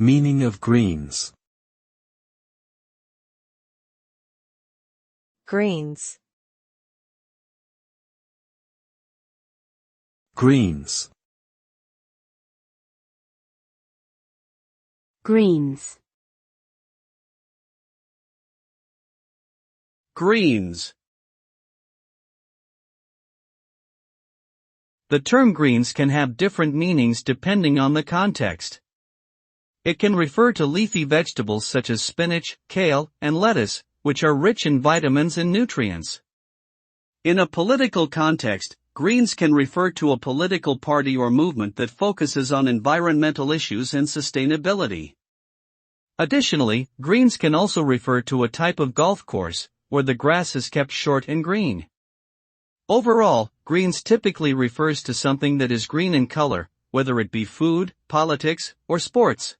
Meaning of greens. Greens. Greens. Greens. Greens. The term greens can have different meanings depending on the context. It can refer to leafy vegetables such as spinach, kale, and lettuce, which are rich in vitamins and nutrients. In a political context, greens can refer to a political party or movement that focuses on environmental issues and sustainability. Additionally, greens can also refer to a type of golf course, where the grass is kept short and green. Overall, greens typically refers to something that is green in color, whether it be food, politics, or sports.